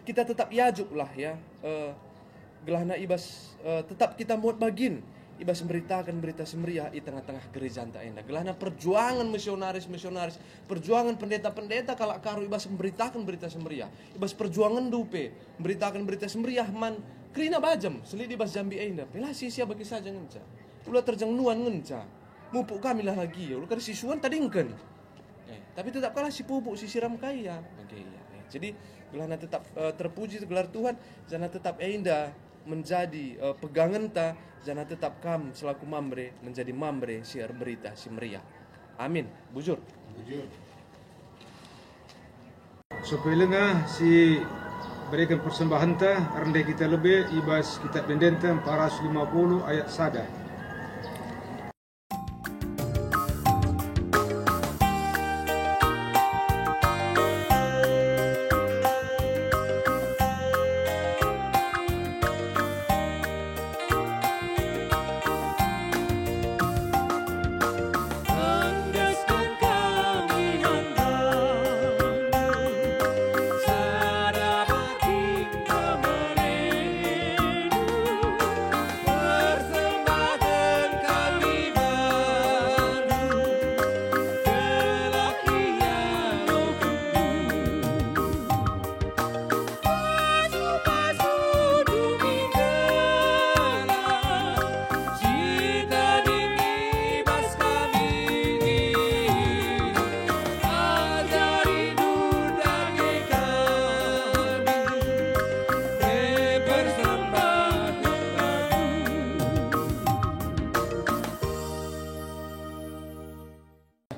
kita tetap yajuk lah ya gelahna ibas tetap kita muat bagin ibas memberitakan berita semeriah di tengah-tengah gereja anta enda. Gelahna perjuangan misionaris, perjuangan pendeta-pendeta kalak karu ibas memberitakan berita semeriah. Ibas perjuangan dupe memberitakan berita semeriah man krina bajam seli di bas Jambi enda. Pelah sia bagi saja ngenca. Ulah terjang nuan ngenca. Mupuk kami lah lagi ya. Ulah kari sisuan tadingken. Tapi tetap kalah si pupuk si siram kaya. Jadi gelahna tetap terpuji gelar Tuhan, jana tetap enda menjadi pegangan ta, jana tetap kam selaku mambre menjadi mambre siar berita si meriah. Amin. Bujur. Supaya si berikan persembahan ta rendah kita lebih ibas kitab Dendenta 450 ayat sada.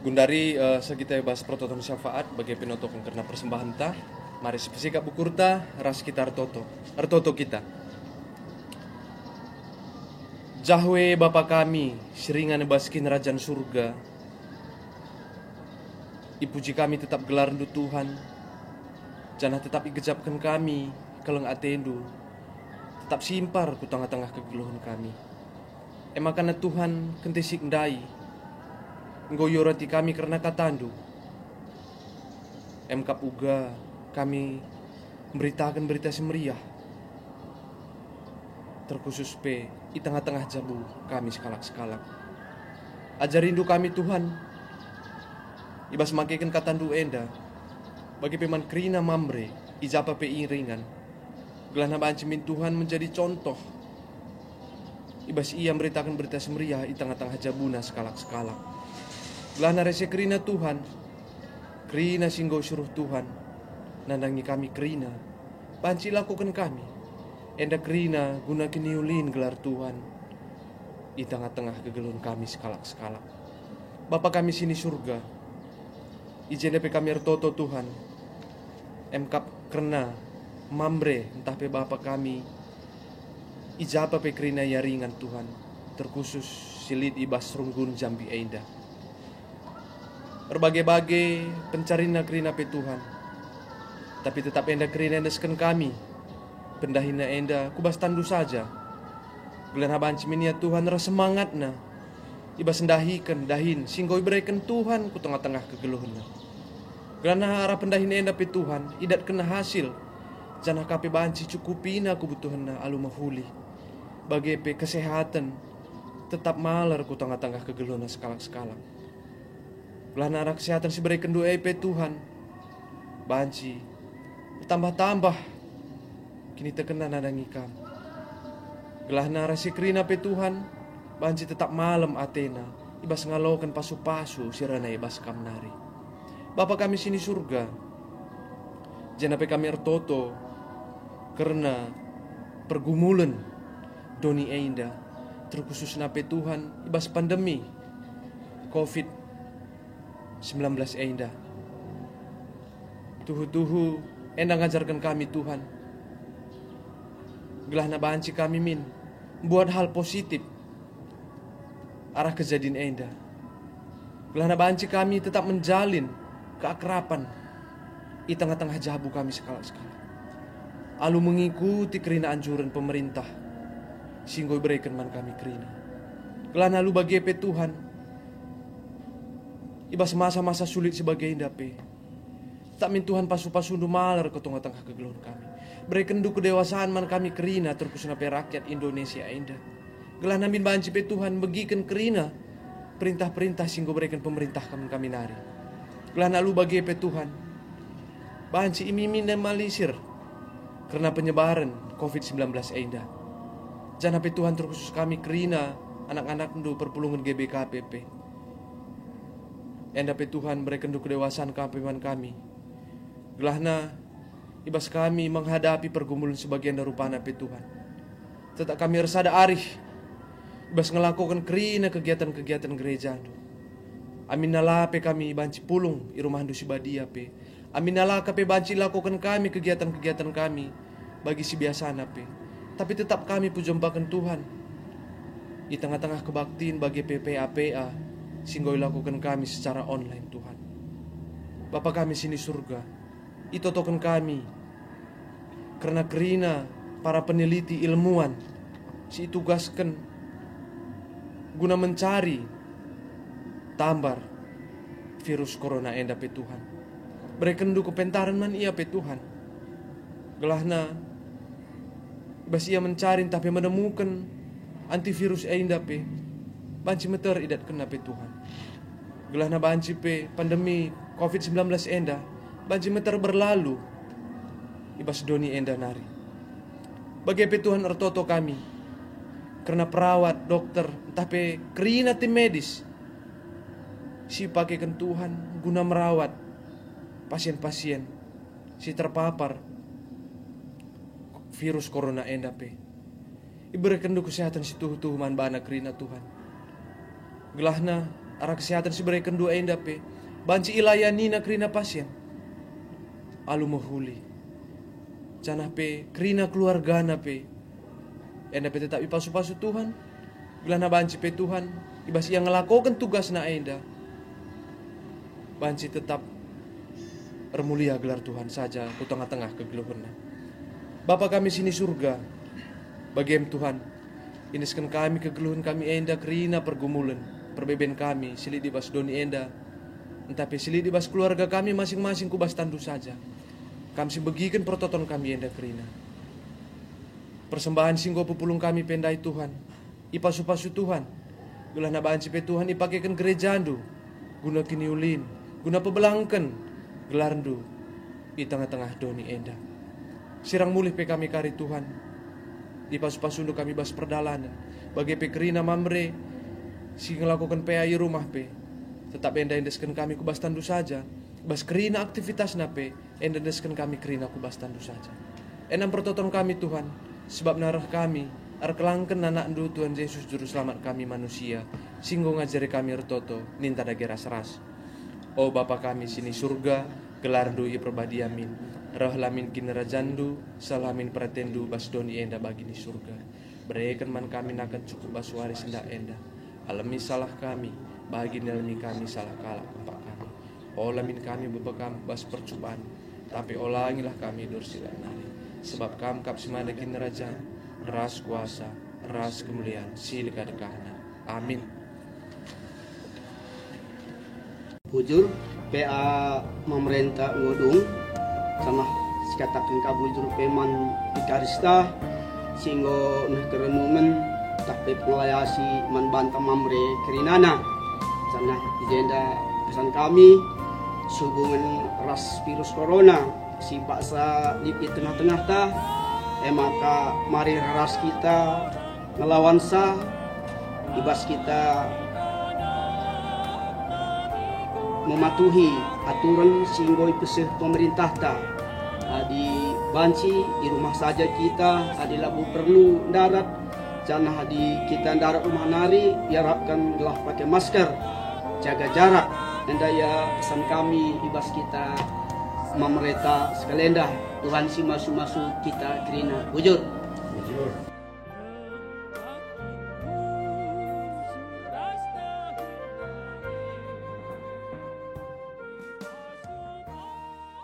Gundari segita bahas prototon syafaat bagi penotokan karena persembahan ta. Mari sepesikap bukurta ras kita artoto kita. Jahwe Bapa kami, seringan baskin Rajan surga. Ipuji kami tetap gelar ndu Tuhan. Jangan tetap igejapkan kami keleng atendu. Tetap simpar ku tengah-tengah kegeluhan kami. Emakana Tuhan kentisik ndai. Nggoyorati kami karena katandu. Emkap uga kami memberitakan berita semeriah. Terkhusus P di tengah-tengah jabu kami sekalak-sekalak. Ajarindu kami Tuhan. Ibas makikan katandu enda. Bagi peman krina mambre ijapa pe iringan. Gelana bancimin Tuhan menjadi contoh. Ibas ia memberitakan berita semeriah di tengah-tengah jabuna sekalak-sekalak. Gelana rese krina Tuhan, krina singgo suruh Tuhan, nandangi kami krina, panci lakukan kami, enda krina guna kiniulin gelar Tuhan, di tengah-tengah kegelun kami sekalak-sekalak. Bapa kami sini surga, ijen pe kami ertoto Tuhan, emkap kerna mambre entah pe Bapa kami, ijapa pe krina yaringan Tuhan, terkhusus silit ibas runggun Jambi enda. Berbagai-bagai pencarina kerina pe Tuhan. Tapi tetap enda kerina endaskan kami. Pendahina enda kubas tandu saja. Gelana banci minia Tuhan rasa semangatna. Ibas endahikan dahin singgoi berikan Tuhan ku tengah-tengah kegeluhna. Gelana arah pendahina enda pe Tuhan idat kena hasil. Jana kape banci cukupina kebutuhanna alu mahuli. Bagi pe kesehatan tetap malar ku tengah-tengah kegeluhna sekalak-sekalak. Gelana arah kesehatan si berikan doa pe Tuhan. banci bertambah-tambah kini terkena nadangi kam. Gelah narasi kerina pe Tuhan, banci tetap malam Athena, ibas ngalokan pasu-pasu sirana ibas kam nari. Bapa kami sini surga, jana pe kami ertoto, karena pergumulan doni enda, terkhusus nape Tuhan, ibas pandemi COVID-19 enda. Tuhu-tuhu enda ngajarkan kami Tuhan, gelah na banci kami min buat hal positif arah kejadian enda. Gelah na banci kami tetap menjalin keakraban di tengah-tengah jabu kami sekala-sekala. Alu mengikuti kerina anjuran pemerintah singgo berikan man kami kerina. Gelah na lu bagi pe Tuhan ibas masa-masa sulit sebagai indape. Tak min Tuhan pasu-pasu malar ke tengah-tengah kegeluhan kami. Berikan du kedewasaan man kami kerina terkusna pe rakyat Indonesia indah. Gelah namin banci pe Tuhan bagikan kerina perintah-perintah singgo berikan pemerintah kami nari. Gelah nalu bagi pe Tuhan banci imimin dan malisir karena penyebaran COVID-19 indah. Jana pe Tuhan terkhusus kami kerina anak-anak ndu perpulungan GBKPP. Enda pe Tuhan berikan du kedewasaan kampiman kami. Gelahna ibas kami menghadapi pergumulan sebagian darupana pe Tuhan. Tetap kami resada arih ibas ngelakukan kerina kegiatan-kegiatan gereja. Amin nala pe kami banci pulung i rumah ndu si badia pe. Amin nala pe banci lakukan kami kegiatan-kegiatan kami bagi si biasana pe. Tapi tetap kami pujombakan Tuhan di tengah-tengah kebaktiin bagi PPAPA singgo lakukan kami secara online Tuhan. Bapa kami sini surga, itotokan kami karena kerina para peneliti ilmuwan si tugaskan guna mencari tambar virus corona enda pe Tuhan. Berikan du kepentaran man ia pe Tuhan. Gelahna bas ia mencari tapi menemukan antivirus enda pe banci meter idat kena pe Tuhan. Gelahna banci pe pandemi COVID-19 enda banci meter berlalu ibas doni enda nari. Bagi pe Tuhan ertoto kami karena perawat, dokter, entah pe kerina tim medis si pakaikan Tuhan guna merawat pasien-pasien si terpapar virus corona enda pe. Iberikan du kesehatan si tuhu-tuhu man bana kerina Tuhan. Gelahna arah kesehatan si berikan du enda pe banci ilayanina kerina pasien. Alu mahuli canah pe kerina keluargana pe enda pe tetap ipasu-pasu Tuhan. Gelana banci pe Tuhan ibas yang ngelakukan tugasna enda banci tetap ermulia gelar Tuhan saja ku tengah-tengah kegeluhana. Bapa kami sini surga, bagi Tuhan iniskan kami kegeluhan kami enda kerina pergumulan perbeben kami silit dibas doni enda entah pe silit dibas keluarga kami masing-masing kubas tandu saja. Kami bagikan pertoton kami enda kerina. Persembahan singgo pupulung kami pendai Tuhan. Ipasu-pasu Tuhan. Gelah na banci pe Tuhan ipakaikan gereja andu. Guna kiniulin. Guna pebelangkan. Gelarndu. Di tengah-tengah doni enda. Sirang mulih pe kami kari Tuhan. Ipasu-pasu kami bas perdalanan. Bagi pe kerina mamre. Si ngelakukan pe air rumah pe. Tetap enda endeskan kami kubas tandu saja. Bas kerina aktivitas nape endeskan kami kerina kubas tandu saja. Enam pertoton kami Tuhan, sebab narah kami kelangken anak ndu Tuhan Yesus juru selamat kami manusia, singgo ngajari kami ertoto ninta dagera seras. Oh Bapa kami sini surga, gelar ndu i perbadiamin, roh lamin kinerajandu, salamin pretendu bas doni enda bagi di surga. Berikan man kami nakan cukup bas waris ndak enda. Alami salah kami, bagi nalami kami salah kalah empak kami. Olamin kami bebekam bas percobaan, tapi olangilah kami dursilan nari. Sebab kam kap semana kinerajan, ras kuasa, ras kemuliaan, silika dekahna. Amin. Bujur PA memerintah ngodung sama sikatakan kabujur peman ikarista singgo nah kerenumen tapi pelayasi man banta mamre kerinana sana agenda pesan kami sehubungan ras virus corona si paksa di tengah-tengah ta maka mari ras kita ngelawan sa ibas kita mematuhi aturan singgoi pesih pemerintah ta di banci di rumah saja kita adalah perlu darat jangan di kita darat rumah nari diharapkan telah pakai masker jaga jarak dan daya pesan kami ibas kita memerintah sekalian dah Tuhan si masuk-masuk kita kerina bujur